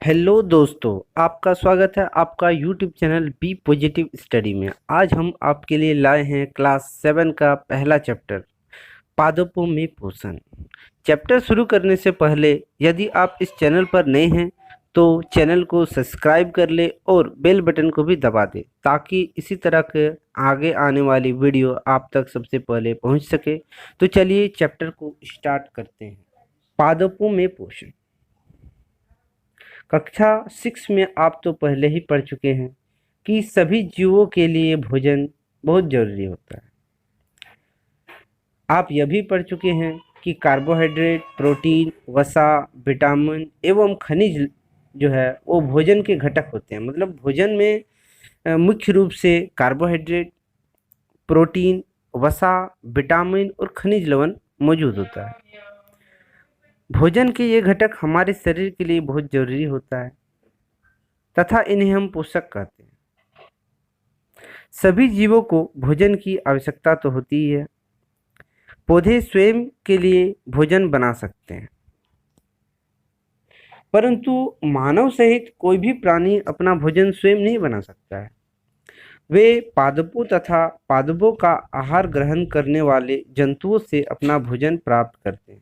Hello दोस्तों, आपका स्वागत है आपका YouTube channel be positive study में। आज हम आपके लिए लाए हैं क्लास 7 का पहला चैप्टर, पादपों में पोषण। चैप्टर शुरू करने से पहले यदि आप इस चैनल पर नए हैं तो चैनल को सब्सक्राइब कर ले और बेल बटन को भी दबा दें ताकि इसी तरह के आगे आने वाली वीडियो आप तक सबसे पहले पहुंच सके। तो चलिए चैप्टर को स्टार्ट करते हैं। पादपों में पोषण। कक्षा 6 में आप तो पहले ही पढ़ चुके हैं कि सभी जीवों के लिए भोजन बहुत जरूरी होता है। आप यह भी पढ़ चुके हैं कि कार्बोहाइड्रेट, प्रोटीन, वसा, विटामिन एवं खनिज जो है वो भोजन के घटक होते हैं। मतलब भोजन में मुख्य रूप से कार्बोहाइड्रेट, प्रोटीन, वसा, विटामिन और खनिज लवण मौजूद होता है। भोजन के ये घटक हमारे शरीर के लिए बहुत जरूरी होता है तथा इन्हें हम पोषक कहते हैं। सभी जीवों को भोजन की आवश्यकता तो होती ही है। पौधे स्वयं के लिए भोजन बना सकते हैं, परंतु मानव सहित कोई भी प्राणी अपना भोजन स्वयं नहीं बना सकता है। वे पादपों तथा पादपों का आहार ग्रहण करने वाले जंतुओं से अपना भोजन प्राप्त करते हैं।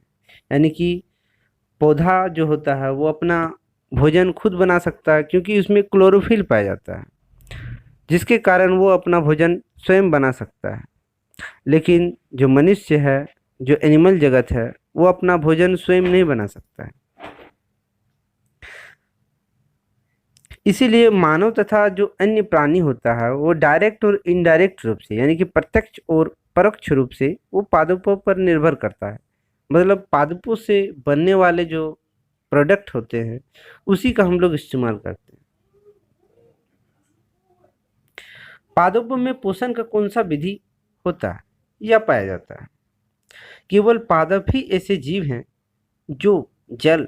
यानी कि पौधा जो होता है वो अपना भोजन खुद बना सकता है क्योंकि उसमें क्लोरोफिल पाया जाता है, जिसके कारण वो अपना भोजन स्वयं बना सकता है। लेकिन जो मनुष्य है, जो एनिमल जगत है, वो अपना भोजन स्वयं नहीं बना सकता है। इसीलिए मानव तथा जो अन्य प्राणी होता है वो डायरेक्ट और इनडायरेक्ट रूप से यानी कि प्रत्यक्ष और परोक्ष रूप से वो पादपों पर निर्भर करता है। मतलब पादपों से बनने वाले जो प्रोडक्ट होते हैं उसी का हम लोग इस्तेमाल करते हैं। पादपों में पोषण का कौन सा विधि होता है या पाया जाता है? केवल पादप ही ऐसे जीव हैं जो जल,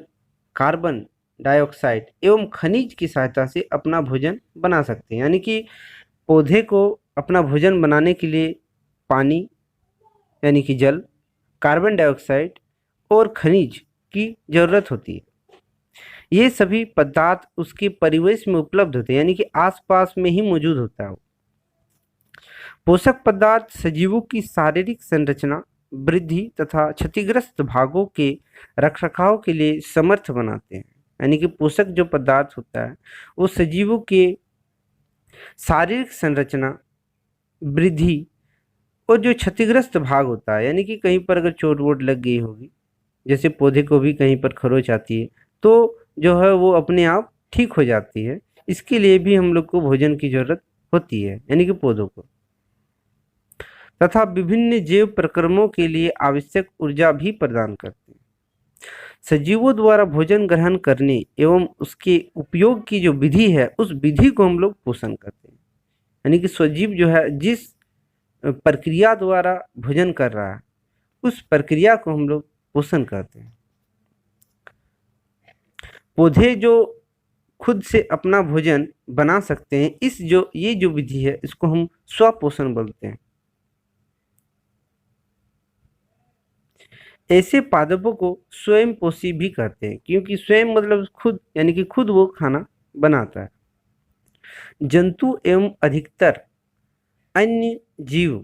कार्बन डाइऑक्साइड एवं खनिज की सहायता से अपना भोजन बना सकते हैं। यानी कि पौधे को अपना भोजन बनाने के लिए पानी यानी कि जल, कार्बन डाइऑक्साइड और खनिज की जरूरत होती है। ये सभी पदार्थ उसके परिवेश में उपलब्ध होते हैं, यानी कि आसपास में ही मौजूद होता है। पोषक पदार्थ सजीवों की शारीरिक संरचना, वृद्धि तथा क्षतिग्रस्त भागों के रखरखाव के लिए समर्थ बनाते हैं। यानी कि पोषक जो पदार्थ होता है वो सजीवों के शारीरिक संरचना, वृद्धि और जो क्षतिग्रस्त भाग होता है, यानी कि कहीं पर अगर चोट वोट लग गई होगी, जैसे पौधे को भी कहीं पर खरोच आती है तो जो है वो अपने आप ठीक हो जाती है। इसके लिए भी हम लोग को भोजन की जरूरत होती है, यानी कि पौधों को, तथा विभिन्न जैव प्रक्रमों के लिए आवश्यक ऊर्जा भी प्रदान करते हैं। सजीवों द्वारा भोजन ग्रहण करने एवं उसके उपयोग की जो विधि है उस विधि को हम लोग पोषण करते हैं। यानी कि सजीव जो है जिस प्रक्रिया द्वारा भोजन कर रहा है उस प्रक्रिया को हम लोग पोषण करते हैं। पौधे जो खुद से अपना भोजन बना सकते हैं, ये जो विधि है इसको हम स्वपोषण बोलते हैं। ऐसे पादपों को स्वयं पोषी भी कहते हैं क्योंकि स्वयं मतलब खुद, यानी कि खुद वो खाना बनाता है। जंतु एवं अधिकतर अन्य जीव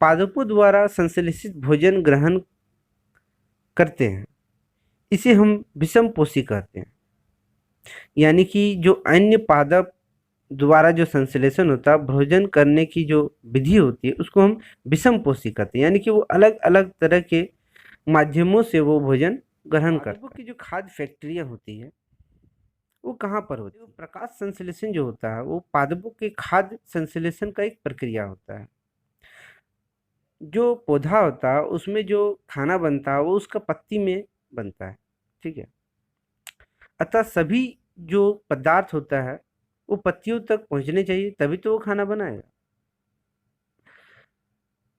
पादपों द्वारा संश्लेषित भोजन ग्रहण करते हैं। इसे हम विषम पोषी कहते हैं। यानी कि जो अन्य पादप द्वारा जो संश्लेषण होता है, भोजन करने की जो विधि होती है उसको हम विषम पोषी कहते हैं। यानी कि वो अलग अलग तरह के माध्यमों से वो भोजन ग्रहण करता है। की जो खाद्य फैक्ट्रियाँ होती है वो कहाँ पर होती है? प्रकाश संश्लेषण जो होता है वो पादपों के खाद्य संश्लेषण का एक प्रक्रिया होता है। जो पौधा होता है उसमें जो खाना बनता है वो उसका पत्ती में बनता है, ठीक है। अतः सभी जो पदार्थ होता है वो पत्तियों तक पहुंचने चाहिए तभी तो वो खाना बनाएगा।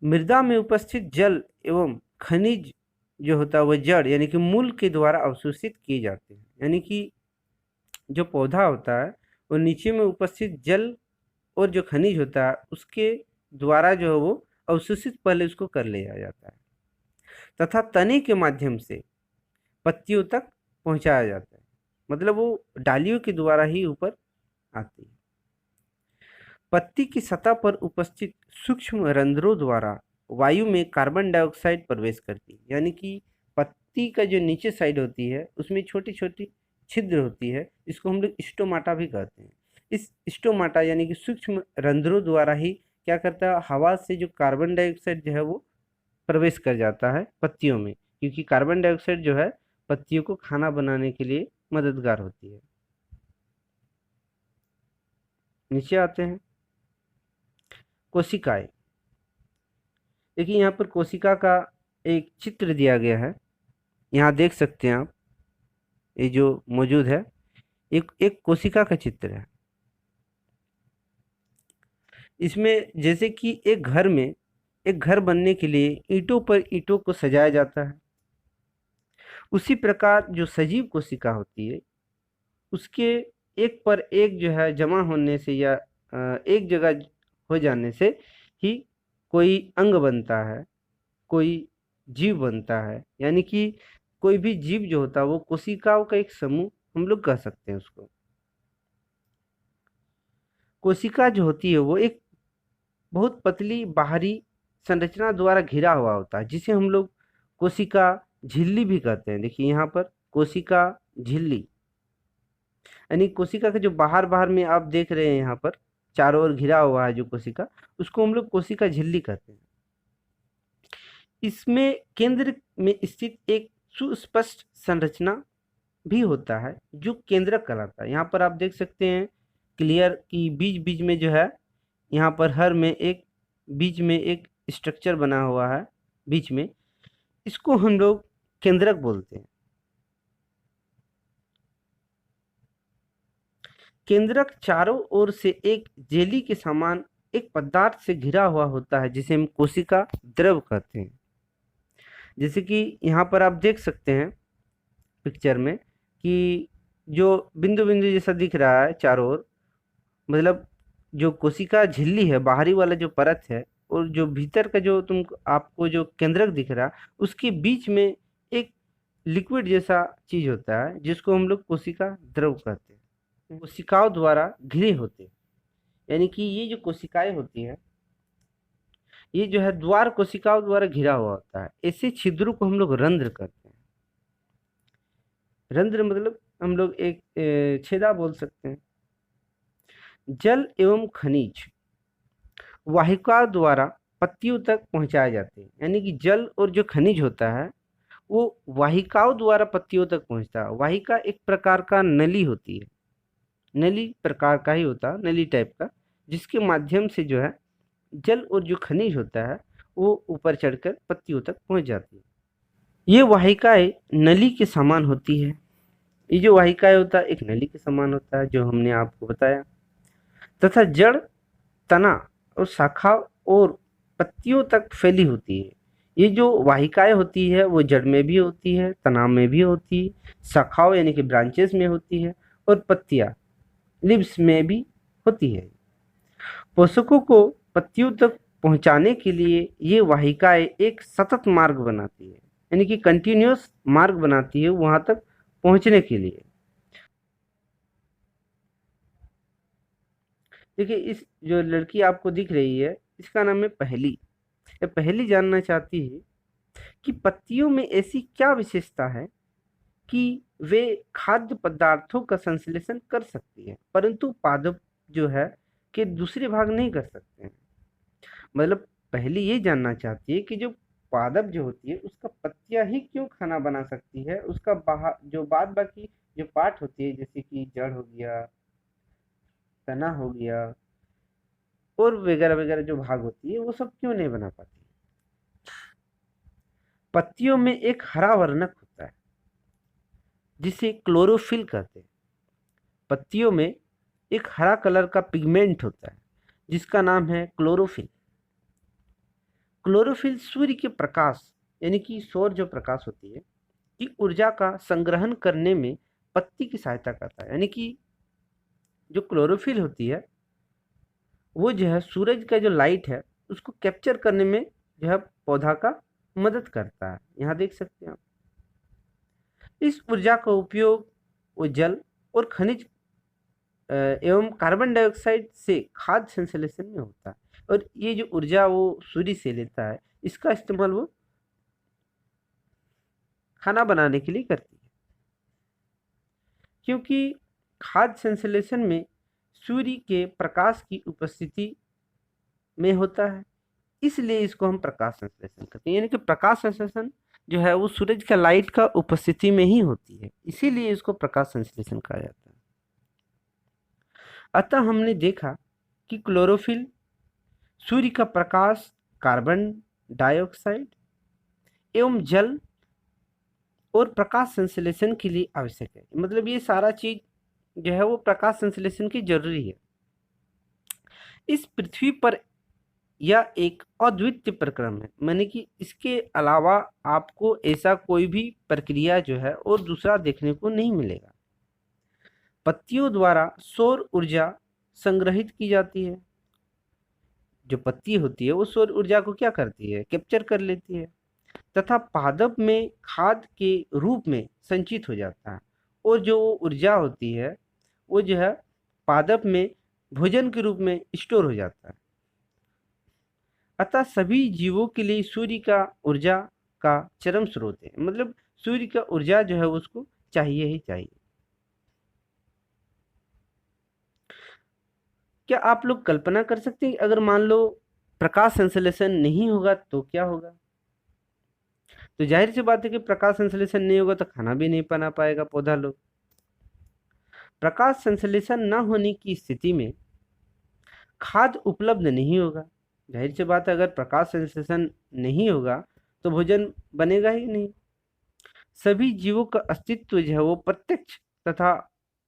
मृदा में उपस्थित जल एवं खनिज जो होता है वह जड़ यानी कि मूल के द्वारा अवशोषित किए जाते हैं। यानी कि जो पौधा होता है वो नीचे में उपस्थित जल और जो खनिज होता है उसके द्वारा जो है वो अवशोषित पहले उसको कर लिया जाता है तथा तने के माध्यम से पत्तियों तक पहुंचाया जाता है। मतलब वो डालियों के द्वारा ही ऊपर आती है। पत्ती की सतह पर उपस्थित सूक्ष्म रंध्रों द्वारा वायु में कार्बन डाइऑक्साइड प्रवेश करती है। यानी कि पत्ती का जो नीचे साइड होती है उसमें छोटी छोटी छिद्र होती है, इसको हम लोग स्टोमाटा भी कहते हैं। इस स्टोमाटा यानी कि सूक्ष्म रंध्रों द्वारा ही क्या करता है, हवा से जो कार्बन डाइऑक्साइड जो है वो प्रवेश कर जाता है पत्तियों में, क्योंकि कार्बन डाइऑक्साइड जो है पत्तियों को खाना बनाने के लिए मददगार होती है। नीचे आते हैं, कोशिकाएं। देखिए यहाँ पर कोशिका का एक चित्र दिया गया है, यहाँ देख सकते हैं आप, ये जो मौजूद है एक एक कोशिका का चित्र है। इसमें जैसे कि एक घर बनने के लिए ईंटों पर ईंटों को सजाया जाता है, उसी प्रकार जो सजीव कोशिका होती है उसके एक पर एक जो है जमा होने से या एक जगह हो जाने से ही कोई अंग बनता है, कोई जीव बनता है। यानी कि कोई भी जीव जो होता है वो कोशिकाओं का एक समूह हम लोग कह सकते हैं उसको। कोशिका जो होती है वो एक बहुत पतली बाहरी संरचना द्वारा घिरा हुआ होता है, जिसे हम लोग कोशिका झिल्ली भी कहते हैं। देखिए यहाँ पर कोशिका झिल्ली, यानी कोशिका के जो बाहर बाहर में आप देख रहे हैं यहाँ पर चारों ओर घिरा हुआ है जो कोशिका, उसको हम लोग कोशिका झिल्ली कहते हैं। इसमें केंद्र में स्थित एक सुस्पष्ट संरचना भी होता है जो केंद्रक कहलाता है। यहाँ पर आप देख सकते हैं क्लियर कि बीच बीच में जो है यहाँ पर हर में एक बीच में एक स्ट्रक्चर बना हुआ है बीच में, इसको हम लोग केंद्रक बोलते हैं। केंद्रक चारों ओर से एक जेली के समान एक पदार्थ से घिरा हुआ होता है जिसे हम कोशिका द्रव कहते हैं। जैसे कि यहाँ पर आप देख सकते हैं पिक्चर में कि जो बिंदु बिंदु जैसा दिख रहा है चारों ओर, मतलब जो कोशिका झिल्ली है बाहरी वाला जो परत है और जो भीतर का जो आपको जो केंद्रक दिख रहा है उसके बीच में एक लिक्विड जैसा चीज होता है जिसको हम लोग कोशिका द्रव कहते हैं। कोशिकाओं द्वारा घिरे होते हैं, यानी कि ये जो कोशिकाएं होती हैं ये जो है द्वार कोशिकाओं द्वारा घिरा हुआ होता है। ऐसे छिद्रों को हम लोग रंध्र कहते हैं। रंध्र मतलब हम लोग एक छेदा बोल सकते हैं। जल एवं खनिज वाहिका द्वारा पत्तियों तक पहुंचाए जाते हैं, यानी कि जल और जो खनिज होता है वो वाहिकाओं द्वारा पत्तियों तक पहुंचता है। वाहिका एक प्रकार का नली होती है, नली प्रकार का ही होता है, नली टाइप का, जिसके माध्यम से जो है जल और जो खनिज होता है वो ऊपर चढ़कर पत्तियों तक पहुंच जाती है। ये वाहिकाएं नली के समान होती है। ये जो वाहिकाएं होता है एक नली के समान होता है जो हमने आपको बताया, तथा जड़, तना और शाखा और पत्तियों तक फैली होती है। ये जो वाहिकाएं होती है वो जड़ में भी होती है, तना में भी होती है, शाखाओं यानी कि ब्रांचेस में होती है और पत्तियां लिव्स में भी होती है। पोषकों को पत्तियों तक पहुंचाने के लिए ये वाहिकाएं एक सतत मार्ग बनाती है, यानी कि कंटिन्यूअस मार्ग बनाती है वहां तक पहुंचने के लिए। देखिए इस जो लड़की आपको दिख रही है इसका नाम है पहली। ये पहली जानना चाहती है कि पत्तियों में ऐसी क्या विशेषता है कि वे खाद्य पदार्थों का संश्लेषण कर सकती है परंतु पादप जो है कि दूसरे भाग नहीं कर सकते हैं। मतलब पहली ये जानना चाहती है कि जो पादप जो होती है उसका पत्तियां ही क्यों खाना बना सकती है, उसका बाहर जो बाद बाकी जो पार्ट होती है जैसे कि जड़ हो गया, तना हो गया और वगैरह वगैरह जो भाग होती है वो सब क्यों नहीं बना पाती। पत्तियों में एक हरा वर्णक होता है जिसे क्लोरोफिल कहते हैं। पत्तियों में एक हरा कलर का पिगमेंट होता है जिसका नाम है क्लोरोफिल। क्लोरोफिल सूर्य के प्रकाश यानी कि सौर जो प्रकाश होती है की ऊर्जा का संग्रहण करने में पत्ती की सहायता करता है। यानी कि जो क्लोरोफिल होती है वो जो है सूरज का जो लाइट है उसको कैप्चर करने में जो है पौधा का मदद करता है। यहाँ देख सकते हैं आप। इस ऊर्जा का उपयोग वो जल और खनिज एवं कार्बन डाइऑक्साइड से खाद्य संश्लेषण में होता है। और ये जो ऊर्जा वो सूर्य से लेता है, इसका इस्तेमाल वो खाना बनाने के लिए करती है। क्योंकि खाद्य संश्लेषण में सूर्य के प्रकाश की उपस्थिति में होता है, इसलिए इसको हम प्रकाश संश्लेषण कहते हैं। यानी कि प्रकाश संश्लेषण जो है वो सूरज का लाइट का उपस्थिति में ही होती है, इसीलिए इसको प्रकाश संश्लेषण कहा जाता है। अतः हमने देखा कि क्लोरोफिल सूर्य का प्रकाश, कार्बन डाइऑक्साइड एवं जल और प्रकाश संश्लेषण के लिए आवश्यक है। मतलब ये सारा चीज जो है वो प्रकाश संश्लेषण की जरूरी है। इस पृथ्वी पर यह एक अद्वितीय प्रक्रम है, माने कि इसके अलावा आपको ऐसा कोई भी प्रक्रिया जो है और दूसरा देखने को नहीं मिलेगा। पत्तियों द्वारा सौर ऊर्जा संग्रहित की जाती है। जो पत्ती होती है वो सौर ऊर्जा को क्या करती है, कैप्चर कर लेती है, तथा पादप में खाद के रूप में संचित हो जाता है। और जो ऊर्जा होती है वो जो है पादप में भोजन के रूप में स्टोर हो जाता है। अतः सभी जीवों के लिए सूर्य का ऊर्जा का चरम स्रोत है। मतलब सूर्य का ऊर्जा जो है उसको चाहिए ही चाहिए। क्या आप लोग कल्पना कर सकते हैं अगर मान लो प्रकाश संश्लेषण नहीं होगा तो क्या होगा? तो जाहिर सी बात है कि प्रकाश संश्लेषण नहीं होगा तो खाना भी नहीं बना पाएगा पौधा लोग। प्रकाश संश्लेषण न होने की स्थिति में खाद्य उपलब्ध नहीं होगा। जाहिर सी बात है अगर प्रकाश संश्लेषण नहीं होगा तो भोजन बनेगा ही नहीं। सभी जीवों का अस्तित्व जो है वो प्रत्यक्ष तथा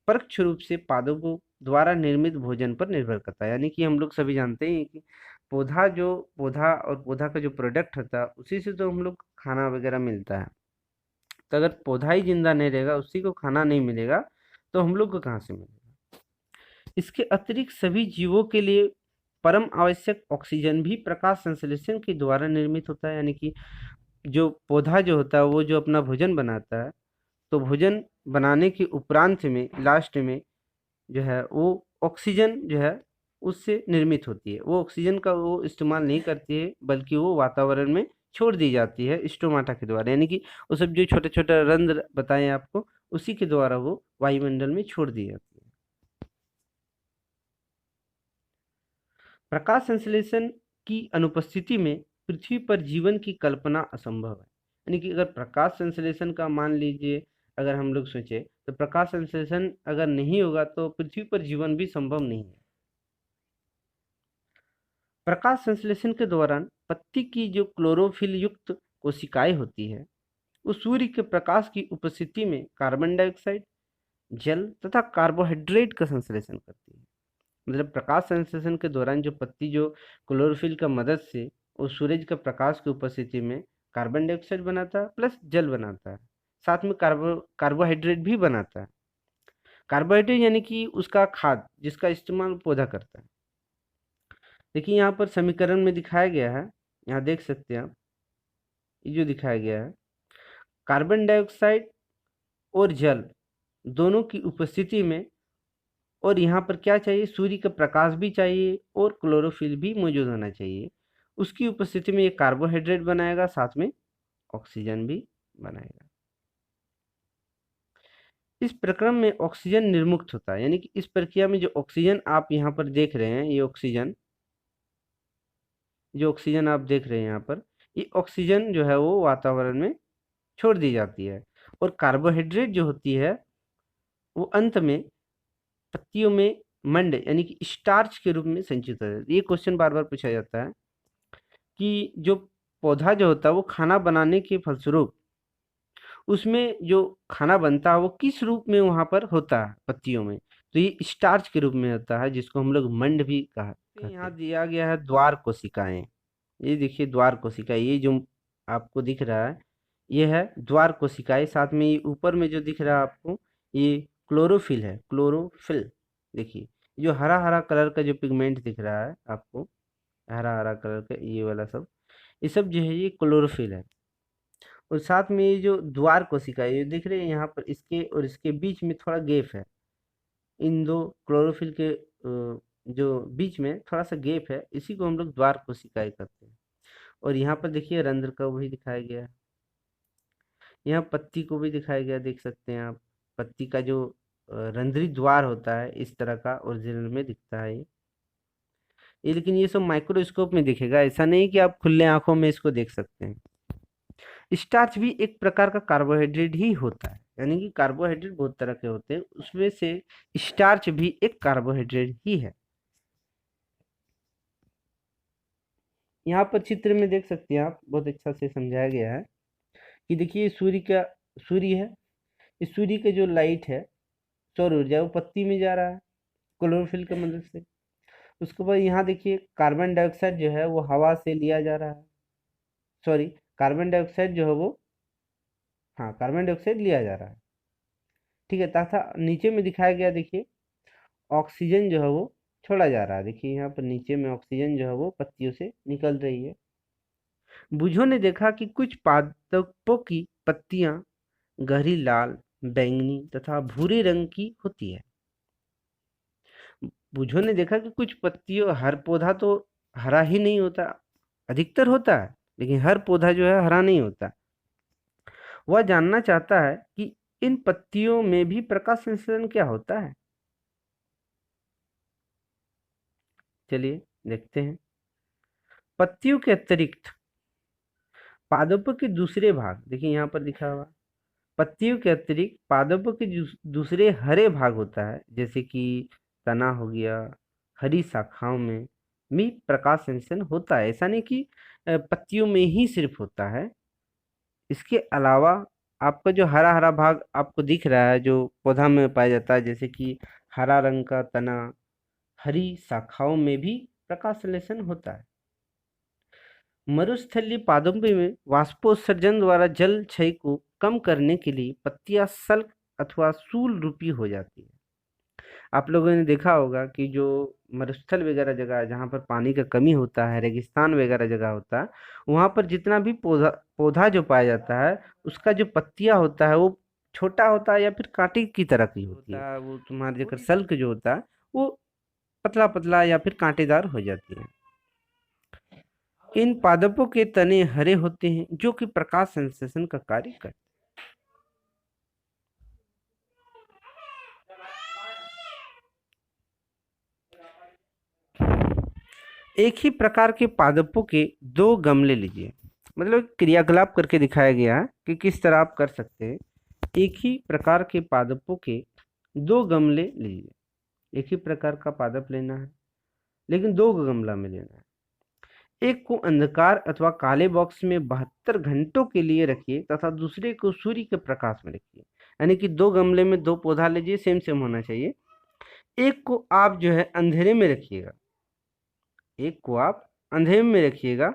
परोक्ष रूप से पादपों द्वारा निर्मित भोजन पर निर्भर करता है। यानी कि हम लोग सभी जानते हैं कि पौधा और पौधा का जो प्रोडक्ट होता है उसी से तो हम लोग खाना वगैरह मिलता है। तो अगर पौधा ही जिंदा नहीं रहेगा, उसी को खाना नहीं मिलेगा, तो हम लोग को कहाँ से मिलेगा? इसके अतिरिक्त सभी जीवों के लिए परम आवश्यक ऑक्सीजन भी प्रकाश संश्लेषण के द्वारा निर्मित होता है। यानी कि जो पौधा जो होता है वो जो अपना भोजन बनाता है, तो भोजन बनाने के उपरांत में लास्ट में जो है वो ऑक्सीजन जो है उससे निर्मित होती है। वो ऑक्सीजन का वो इस्तेमाल नहीं करती है, बल्कि वो वातावरण में छोड़ दी जाती है स्टोमाटा के द्वारा। यानी कि वो सब जो छोटे छोटे रंध्र बताए आपको, उसी के द्वारा वो वायुमंडल में छोड़ दी जाती है। प्रकाश संश्लेषण की अनुपस्थिति में पृथ्वी पर जीवन की कल्पना असंभव है। यानी कि अगर प्रकाश संश्लेषण का मान लीजिए अगर हम लोग सोचे तो प्रकाश संश्लेषण अगर नहीं होगा तो पृथ्वी पर जीवन भी संभव नहीं है। प्रकाश संश्लेषण के दौरान पत्ती की जो क्लोरोफिल युक्त कोशिकाएं होती है वो सूर्य के प्रकाश की उपस्थिति में कार्बन डाइऑक्साइड, जल तथा कार्बोहाइड्रेट का संश्लेषण करती है। मतलब प्रकाश संश्लेषण के दौरान जो पत्ती जो क्लोरोफिल का मदद से वो सूरज का प्रकाश की उपस्थिति में कार्बन डाइऑक्साइड बनाता है प्लस जल बनाता है, साथ में कार्बोहाइड्रेट भी बनाता है। कार्बोहाइड्रेट यानी कि उसका खाद जिसका इस्तेमाल पौधा करता है। देखिए यहाँ पर समीकरण में दिखाया गया है, यहाँ देख सकते हैं आप, ये जो दिखाया गया है कार्बन डाइऑक्साइड और जल दोनों की उपस्थिति में, और यहाँ पर क्या चाहिए, सूर्य का प्रकाश भी चाहिए और क्लोरोफिल भी मौजूद होना चाहिए। उसकी उपस्थिति में ये कार्बोहाइड्रेट बनाएगा, साथ में ऑक्सीजन भी बनाएगा। इस प्रक्रम में ऑक्सीजन निर्मुक्त होता है। यानी कि इस प्रक्रिया में जो ऑक्सीजन आप यहाँ पर देख रहे हैं, ये ऑक्सीजन आप देख रहे हैं यहाँ पर, ये ऑक्सीजन जो है वो वातावरण में छोड़ दी जाती है। और कार्बोहाइड्रेट जो होती है वो अंत में पत्तियों में मंड यानी कि स्टार्च के रूप में संचित होता है। ये क्वेश्चन बार बार पूछा जाता है कि जो पौधा जो होता है वो खाना बनाने के फलस्वरूप उसमें जो खाना बनता है वो किस रूप में वहां पर होता है पत्तियों में, तो ये स्टार्च के रूप में होता है, जिसको हम लोग मंड भी कहते यहाँ हैं। दिया गया है द्वार कोशिकाएं। ये देखिए द्वार कोशिकाएं, ये जो आपको दिख रहा है ये है द्वार कोशिकाएं। साथ में ये ऊपर में जो दिख रहा है आपको ये क्लोरोफिल है, क्लोरोफिल। देखिए जो हरा हरा कलर का जो पिगमेंट दिख रहा है आपको, हरा हरा कलर का ये वाला सब, ये सब जो है ये क्लोरोफिल है। और साथ में ये जो द्वार कोशिका है, ये देख रहे हैं यहाँ पर, इसके और इसके बीच में थोड़ा गैप है। इन दो क्लोरोफिल के जो बीच में थोड़ा सा गैप है, इसी को हम लोग द्वार कोशिकाएं कहते हैं। और यहाँ पर देखिए रंध्र का भी दिखाया गया है। यहाँ पत्ती को भी दिखाया गया, देख सकते हैं आप। पत्ती का जो रंध्री द्वार होता है, इस तरह का ओरिजिनल में दिखता है ये लेकिन ये सब माइक्रोस्कोप में दिखेगा, ऐसा नहीं कि आप खुले आंखों में इसको देख सकते हैं। स्टार्च भी एक प्रकार का कार्बोहाइड्रेट ही होता है, यानी कि कार्बोहाइड्रेट बहुत तरह के होते हैं, उसमें से स्टार्च भी एक कार्बोहाइड्रेट ही है। यहाँ पर चित्र में देख सकते हैं आप, बहुत अच्छा से समझाया गया है कि देखिए सूर्य है। इस सूर्य का जो लाइट है, सौर ऊर्जा, वो पत्ती में जा रहा है क्लोरोफिल की मदद से। उसके बाद यहाँ देखिए कार्बन डाइऑक्साइड जो है वो हवा से लिया जा रहा है, सॉरी, कार्बन डाइऑक्साइड जो है वो, हाँ, कार्बन डाइऑक्साइड लिया जा रहा है, ठीक है। तथा नीचे में दिखाया गया, देखिए ऑक्सीजन जो है वो छोड़ा जा रहा है। देखिए यहाँ पर नीचे में ऑक्सीजन जो है वो पत्तियों से निकल रही है। बुझों ने देखा कि कुछ पादपों की पत्तियां गहरी लाल, बैंगनी तथा भूरे रंग की होती है। बुझों ने देखा कि कुछ पत्तियों, हर पौधा तो हरा ही नहीं होता, अधिकतर होता है, लेकिन हर पौधा जो है हरा नहीं होता। वह जानना चाहता है कि इन पत्तियों में भी प्रकाश संश्लेषण क्या होता है। चलिए देखते हैं। पत्तियों के अतिरिक्त पादपों के दूसरे भाग, देखिए यहाँ पर लिखा हुआ, पत्तियों के अतिरिक्त पादपों के दूसरे हरे भाग होता है, जैसे कि तना हो गया, हरी शाखाओं में भी प्रकाश संश्लेषण होता है। ऐसा नहीं कि पत्तियों में ही सिर्फ होता है, इसके अलावा आपका जो हरा हरा भाग आपको दिख रहा है, जो पौधा में पाया जाता है, जैसे कि हरा रंग का तना, हरी शाखाओं में भी प्रकाश संश्लेषण होता है। मरुस्थलीय पादपों में वाष्पोत्सर्जन द्वारा जल क्षय को कम करने के लिए पत्तियां सल्क अथवा सूल रूपी हो जाती है। आप लोगों ने देखा होगा कि जो मरुस्थल वगैरह जगह है, जहाँ पर पानी का कमी होता है, रेगिस्तान वगैरह जगह होता है, वहाँ पर जितना भी पौधा पौधा जो पाया जाता है, उसका जो पत्तियां होता है वो छोटा होता है या फिर कांटे की तरह की होती है। वो तुम्हारे जगह सल्क जो होता है वो पतला पतला या फिर कांटेदार हो जाती है। इन पादपों के तने हरे होते हैं, जो कि प्रकाश संश्लेषण का कार्य करते हैं। एक ही प्रकार के पादपों के दो गमले लीजिए, मतलब क्रियाकलाप करके दिखाया गया है कि किस तरह आप कर सकते हैं। एक ही प्रकार के पादपों के दो गमले लीजिए। एक ही प्रकार का पादप लेना है, लेकिन दो गमला में लेना है। एक को अंधकार अथवा काले बॉक्स में 72 घंटों के लिए रखिए तथा दूसरे को सूर्य के प्रकाश में रखिए। यानी कि दो गमले में दो पौधा लीजिए, सेम सेम होना चाहिए। एक को आप जो है अंधेरे में रखिएगा, एक को आप अंधेरे में रखिएगा,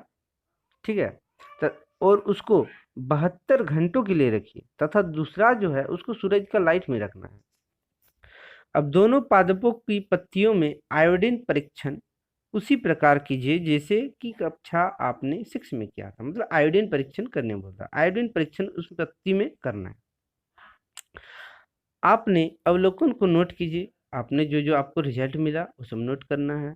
ठीक है। और उसको 72 घंटों के लिए रखिए तथा दूसरा जो है उसको सूरज का लाइट में रखना है। अब दोनों पादपों की पत्तियों में आयोडीन परीक्षण उसी प्रकार कीजिए जैसे कि कक्षा आपने 6 में किया था, मतलब आयोडीन परीक्षण करने बोल रहा, आयोडीन परीक्षण उस पत्ती में करना है। आपने अवलोकन को नोट कीजिए, आपने जो जो आपको रिजल्ट मिला वो सब नोट करना है।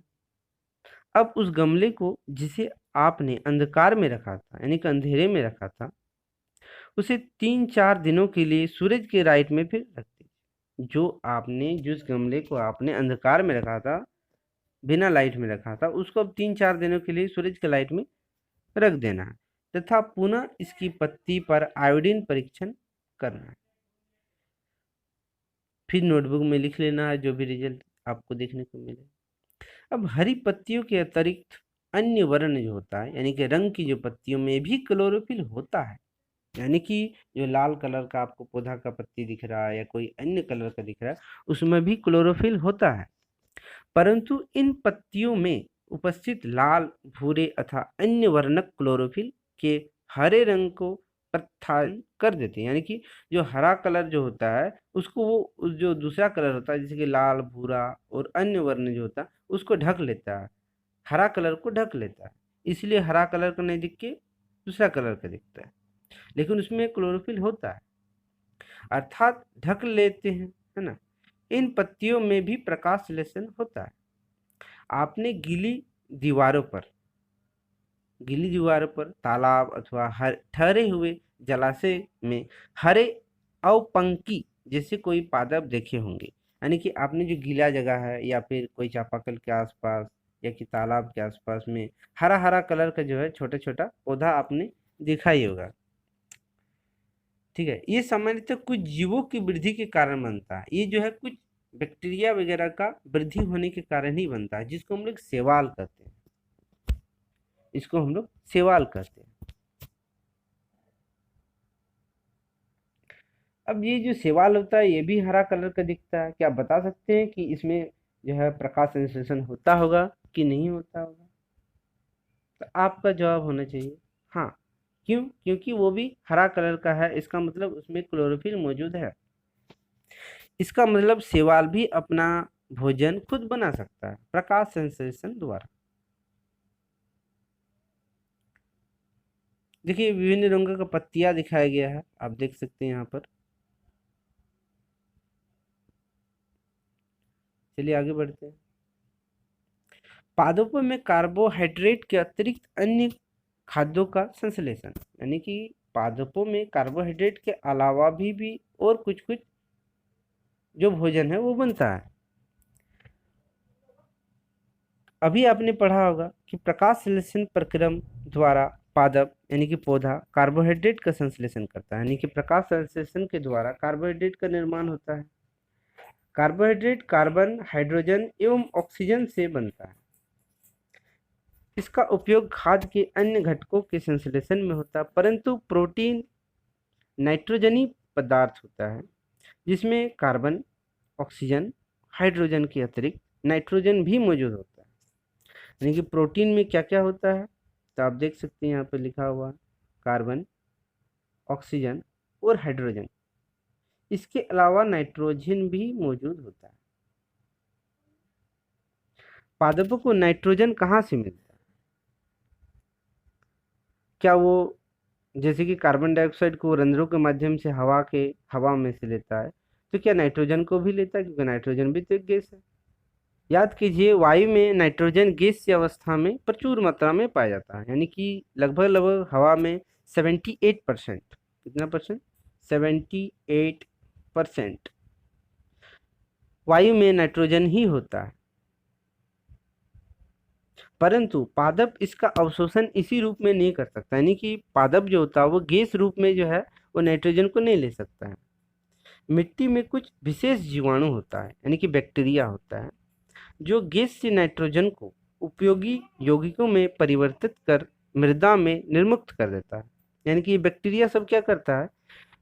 अब उस गमले को जिसे आपने अंधकार में रखा था, यानी कि अंधेरे में रखा था, उसे 3-4 दिनों के लिए सूरज के लाइट में फिर रख दीजिए। जिस गमले को आपने अंधकार में रखा था, बिना लाइट में रखा था, उसको अब 3-4 दिनों के लिए सूरज के लाइट में रख देना है तथा पुनः इसकी पत्ती पर आयोडीन परीक्षण करना है। फिर नोटबुक में लिख लेना है जो भी रिजल्ट आपको देखने को मिले। अब हरी पत्तियों के अतिरिक्त अन्य वर्ण जो होता है, यानी कि रंग की जो पत्तियों में भी क्लोरोफिल होता है, यानी कि जो लाल कलर का आपको पौधा का पत्ती दिख रहा है या कोई अन्य कलर का दिख रहा है, उसमें भी क्लोरोफिल होता है। परंतु इन पत्तियों में उपस्थित लाल, भूरे अथवा अन्य वर्णक क्लोरोफिल के हरे रंग को प्रत्यायन कर देते हैं, यानी कि जो हरा कलर जो होता है उसको वो जो दूसरा कलर होता है, जैसे कि लाल, भूरा और अन्य वर्ण जो होता है उसको ढक लेता है, हरा कलर को ढक लेता है, इसलिए हरा कलर का नहीं दिख के दूसरा कलर का दिखता है। लेकिन उसमें क्लोरोफिल होता है, अर्थात ढक लेते हैं, है ना। इन पत्तियों में भी प्रकाश संश्लेषण होता है। आपने गीली दीवारों पर तालाब अथवा ठहरे हुए जलाशय में हरे अवपंकी जैसे कोई पादप देखे होंगे। यानी कि आपने जो गीला जगह है या फिर कोई चापाकल के आसपास या कि तालाब के आसपास में हरा हरा कलर का जो है छोटा छोटा पौधा आपने देखा ही होगा। ठीक है, ये सामान्यतः कुछ जीवों की वृद्धि के कारण बनता है। ये जो है कुछ बैक्टीरिया वगैरह का वृद्धि होने के कारण ही बनता है, जिसको हम लोग शैवाल कहते हैं। इसको हम लोग शैवाल कहते हैं। अब ये जो शैवाल होता है ये भी हरा कलर का दिखता है। क्या आप बता सकते हैं कि इसमें जो है प्रकाश संश्लेषण होता होगा कि नहीं होता होगा? तो आपका जवाब होना चाहिए हाँ। क्यों? क्योंकि वो भी हरा कलर का है, इसका मतलब उसमें क्लोरोफिल मौजूद है। इसका मतलब शैवाल भी अपना भोजन खुद बना सकता है प्रकाश संश्लेषण द्वारा। देखिए विभिन्न रंगों का पत्तियां दिखाया गया है, आप देख सकते हैं यहाँ पर। चलिए आगे बढ़ते हैं। पादपों में कार्बोहाइड्रेट के अतिरिक्त अन्य खाद्यों का संश्लेषण, यानी कि पादपों में कार्बोहाइड्रेट के अलावा भी और कुछ कुछ जो भोजन है वो बनता है। अभी आपने पढ़ा होगा कि प्रकाश संश्लेषण प्रक्रिया द्वारा पादप यानी कि पौधा कार्बोहाइड्रेट का संश्लेषण करता है, यानी कि प्रकाश संश्लेषण के द्वारा कार्बोहाइड्रेट का निर्माण होता है। कार्बोहाइड्रेट कार्बन, हाइड्रोजन एवं ऑक्सीजन से बनता है। इसका उपयोग खाद्य के अन्य घटकों के संश्लेषण में होता है, परंतु प्रोटीन नाइट्रोजनी पदार्थ होता है जिसमें कार्बन, ऑक्सीजन, हाइड्रोजन के अतिरिक्त नाइट्रोजन भी मौजूद होता है। यानी कि प्रोटीन में क्या क्या होता है तो आप देख सकते हैं यहाँ पर लिखा हुआ कार्बन, ऑक्सीजन और हाइड्रोजन। इसके अलावा नाइट्रोजन भी मौजूद होता है। पादपों को नाइट्रोजन कहाँ से मिलता है? क्या वो जैसे कि कार्बन डाइऑक्साइड को रंध्रों के माध्यम से हवा में से लेता है, तो क्या नाइट्रोजन को भी लेता है? क्योंकि नाइट्रोजन भी तो एक गैस है। याद कीजिए वायु में नाइट्रोजन गैसीय अवस्था में प्रचुर मात्रा में पाया जाता है, यानी कि लगभग लगभग हवा में 78%, कितना परसेंट? 78% वायु में नाइट्रोजन ही होता है। परंतु पादप इसका अवशोषण इसी रूप में नहीं कर सकता, यानी कि पादप जो होता है वो गैस रूप में जो है वो नाइट्रोजन को नहीं ले सकता है। मिट्टी में कुछ विशेष जीवाणु होता है, यानी कि बैक्टीरिया होता है, जो गैस से नाइट्रोजन को उपयोगी यौगिकों में परिवर्तित कर मृदा में निर्मुक्त कर देता है। यानी कि ये बैक्टीरिया सब क्या करता है,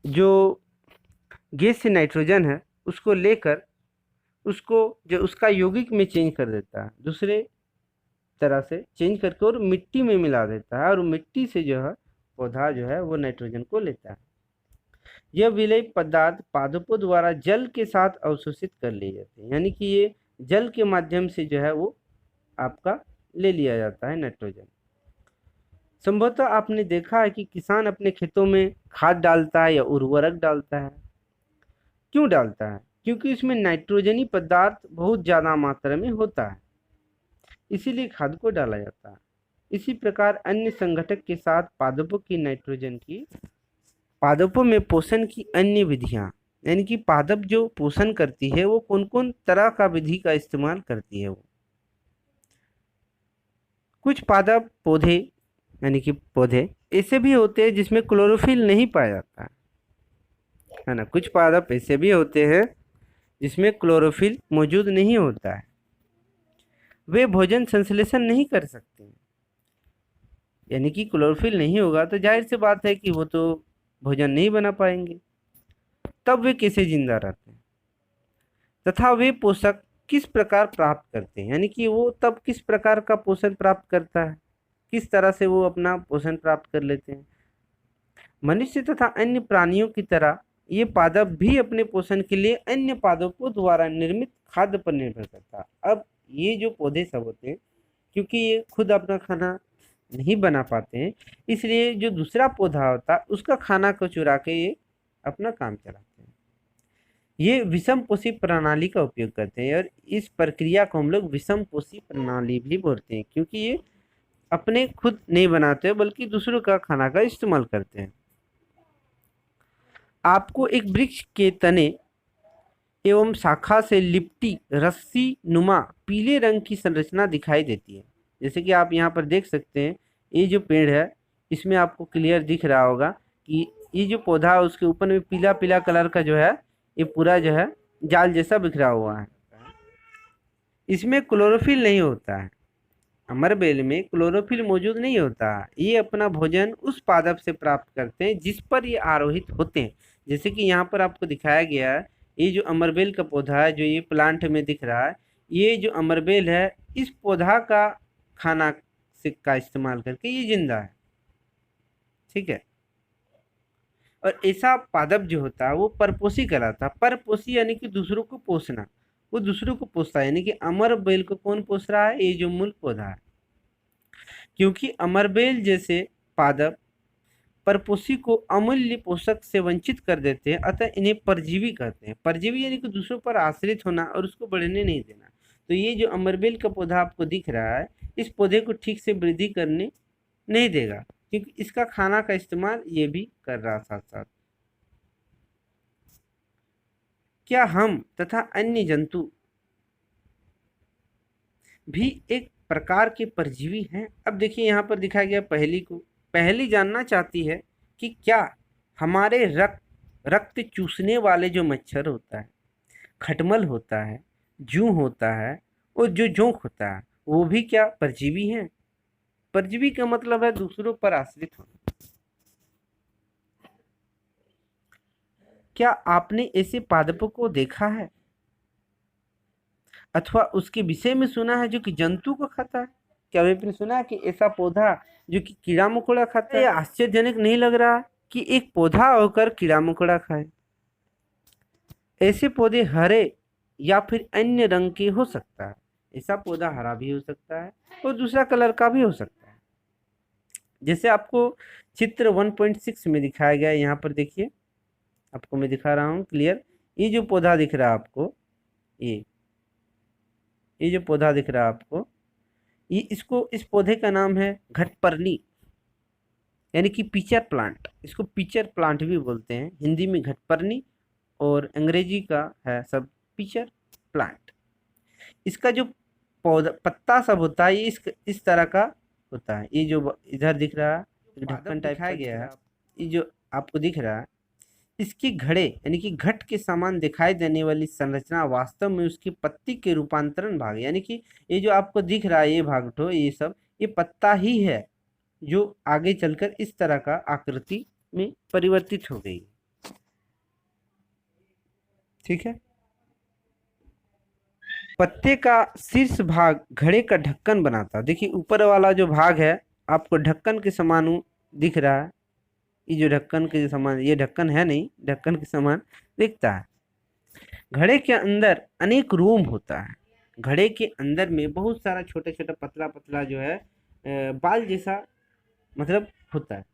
जो गैस से नाइट्रोजन है उसको लेकर उसको जो उसका यौगिक में चेंज कर देता है, दूसरे तरह से चेंज करके और मिट्टी में मिला देता है, और मिट्टी से जो है पौधा जो है वो नाइट्रोजन को लेता है। यह विलेय पदार्थ पादपों द्वारा जल के साथ अवशोषित कर लिए जाते हैं, यानी कि ये जल के माध्यम से जो है वो आपका ले लिया जाता है नाइट्रोजन। संभवतः आपने देखा है कि किसान अपने खेतों में खाद डालता है या उर्वरक डालता है। क्यों डालता है? क्योंकि इसमें नाइट्रोजनी पदार्थ बहुत ज़्यादा मात्रा में होता है, इसीलिए खाद को डाला जाता है। इसी प्रकार अन्य संघटक के साथ पादपों में पोषण की अन्य विधियां, यानी कि पादप जो पोषण करती है वो कौन कौन तरह का विधि का इस्तेमाल करती है। वो कुछ पादप पौधे यानी कि पौधे ऐसे भी होते हैं जिसमें क्लोरोफिल नहीं पाया जाता है ना। कुछ पादप ऐसे भी होते हैं जिसमें क्लोरोफिल मौजूद नहीं होता है, वे भोजन संश्लेषण नहीं कर सकते। यानी कि क्लोरोफिल नहीं होगा तो जाहिर सी बात है कि वो तो भोजन नहीं बना पाएंगे, तब वे कैसे जिंदा रहते हैं तथा वे पोषक किस प्रकार प्राप्त करते हैं, यानी कि वो तब किस प्रकार का पोषण प्राप्त करता है, किस तरह से वो अपना पोषण प्राप्त कर लेते हैं। मनुष्य तथा अन्य प्राणियों की तरह ये पादप भी अपने पोषण के लिए अन्य पादपों द्वारा निर्मित खाद्य पर निर्भर करता है। अब ये जो पौधे सब होते हैं क्योंकि ये खुद अपना खाना नहीं बना पाते हैं, इसलिए जो दूसरा पौधा होता है उसका खाना को चुरा के ये अपना काम चलाते हैं। ये विषम पोषी प्रणाली का उपयोग करते हैं और इस प्रक्रिया को हम लोग विषम पोषी प्रणाली भी बोलते हैं, क्योंकि ये अपने खुद नहीं बनाते बल्कि दूसरों का खाना का इस्तेमाल करते हैं। आपको एक वृक्ष के तने एवं शाखा से लिपटी रस्सी नुमा पीले रंग की संरचना दिखाई देती है। जैसे कि आप यहाँ पर देख सकते हैं, ये जो पेड़ है इसमें आपको क्लियर दिख रहा होगा कि ये जो पौधा है उसके ऊपर में पीला पीला कलर का जो है ये पूरा जो है जाल जैसा बिखरा हुआ है। इसमें क्लोरोफिल नहीं होता है, अमरबेल में क्लोरोफिल मौजूद नहीं होता। ये अपना भोजन उस पादप से प्राप्त करते हैं जिस पर ये आरोहित होते हैं। जैसे कि यहाँ पर आपको दिखाया गया है, ये जो अमरबेल का पौधा है जो ये प्लांट में दिख रहा है, ये जो अमरबेल है इस पौधा का खाना से का इस्तेमाल करके ये जिंदा है। ठीक है। और ऐसा पादप जो होता है वो परपोषी कहलाता है। परपोषी यानी कि दूसरों को पोषना, वो दूसरों को पोषता है। यानी कि अमरबेल को कौन पोष रहा है? ये जो मूल पौधा है। क्योंकि अमरबेल जैसे पादप परपोषी को अमूल्य पोषक से वंचित कर देते हैं, अतः इन्हें परजीवी कहते हैं। परजीवी यानी कि दूसरों पर आश्रित होना और उसको बढ़ने नहीं देना। तो ये जो अमरबेल का पौधा आपको दिख रहा है, इस पौधे को ठीक से वृद्धि करने नहीं देगा, क्योंकि इसका खाना का इस्तेमाल ये भी कर रहा साथ साथ। क्या हम तथा अन्य जंतु भी एक प्रकार के परजीवी हैं? अब देखिए यहाँ पर दिखाया गया पहली जानना चाहती है कि क्या हमारे रक्त चूसने वाले जो मच्छर होता है, खटमल होता है, जूं होता है और जो जोंक होता है वो भी क्या परजीवी हैं? परजीवी का मतलब है दूसरों पर आश्रित होना। क्या आपने ऐसे पादपों को देखा है अथवा उसके विषय में सुना है जो कि जंतु को खाता है? क्या आपने सुना है कि ऐसा पौधा जो कि कीड़ा मकोड़ा खाता है? यह आश्चर्यजनक नहीं लग रहा कि एक पौधा होकर कीड़ा मकोड़ा खाए? ऐसे पौधे हरे या फिर अन्य रंग के हो सकता है। ऐसा पौधा हरा भी हो सकता है और दूसरा कलर का भी हो सकता है। जैसे आपको चित्र 1.6 में दिखाया गया है, यहाँ पर देखिए, आपको मैं दिखा रहा हूँ क्लियर। ये जो पौधा दिख रहा है आपको, ये जो पौधा दिख रहा है आपको, इस पौधे का नाम है घटपर्णी, यानी कि पिचर प्लांट। इसको पिचर प्लांट भी बोलते हैं, हिंदी में घटपर्णी और अंग्रेजी का है सब पिचर प्लांट। इसका जो पौधा पत्ता सब होता है ये इस तरह का होता है। ये जो इधर दिख रहा है ढक्कन टाइप का गया है, ये जो आपको दिख रहा है, इसकी घड़े यानी कि घट के समान दिखाई देने वाली संरचना वास्तव में उसकी पत्ती के रूपांतरण भाग, यानी कि ये जो आपको दिख रहा है ये भाग तो ये सब ये पत्ता ही है जो आगे चलकर इस तरह का आकृति में परिवर्तित हो गई। ठीक है। पत्ते का शीर्ष भाग घड़े का ढक्कन बनाता है। देखिए ऊपर वाला जो भाग है आपको ढक्कन के समान दिख रहा है, ये जो ढक्कन के समान, ये ढक्कन है नहीं, ढक्कन के समान दिखता है। घड़े के अंदर अनेक रूम होता है। घड़े के अंदर में बहुत सारा छोटा छोटा पतला पतला जो है बाल जैसा मतलब होता है,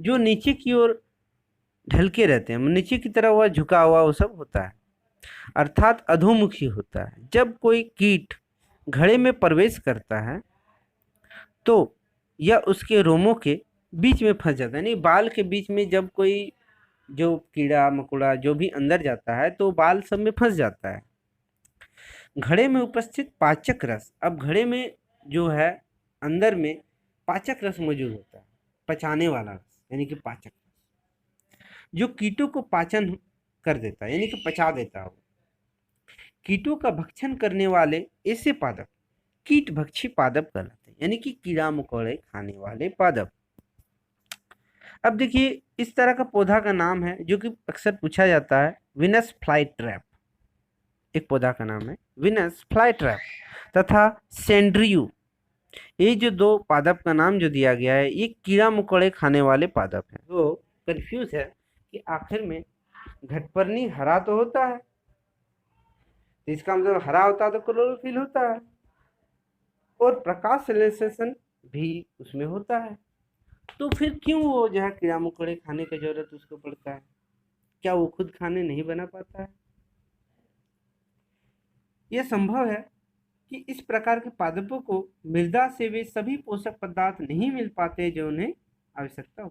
जो नीचे की ओर ढलके रहते हैं, नीचे की तरह वह झुका हुआ वो सब होता है, अर्थात अधोमुखी होता है। जब कोई कीट घड़े में प्रवेश करता है तो यह उसके रोमों के बीच में फंस जाता है। यानी बाल के बीच में जब कोई जो कीड़ा मकोड़ा जो भी अंदर जाता है तो बाल सब में फंस जाता है। घड़े में उपस्थित पाचक रस, अब घड़े में जो है अंदर में पाचक रस मौजूद होता है, पचाने वाला रस यानी कि पाचक रस, जो कीटों को पाचन कर देता है यानी कि पचा देता है। कीटों का भक्षण करने वाले ऐसे पादप कीट भक्षी पादप कहलाते हैं, यानी कि कीड़ा मकोड़े खाने वाले पादप। अब देखिए इस तरह का पौधा का नाम है जो कि अक्सर पूछा जाता है, विनस फ्लाई ट्रैप। एक पौधा का नाम है विनस फ्लाई ट्रैप तथा सेंड्रियू। ये जो दो पादप का नाम जो दिया गया है ये कीड़ा मकोड़े खाने वाले पादप हैं। तो कंफ्यूज है कि आखिर में घटपर्णी हरा तो होता है, तो इसका मतलब हरा होता है तो क्लोरोफिल होता है, और प्रकाश संश्लेषण भी उसमें होता है। तो फिर क्यों वो जो है कीड़ा मकोड़े खाने की जरूरत उसको पड़ता है? क्या वो खुद खाने नहीं बना पाता है? यह संभव है कि इस प्रकार के पादपों को मृदा से वे सभी पोषक पदार्थ नहीं मिल पाते जो उन्हें आवश्यकता हो।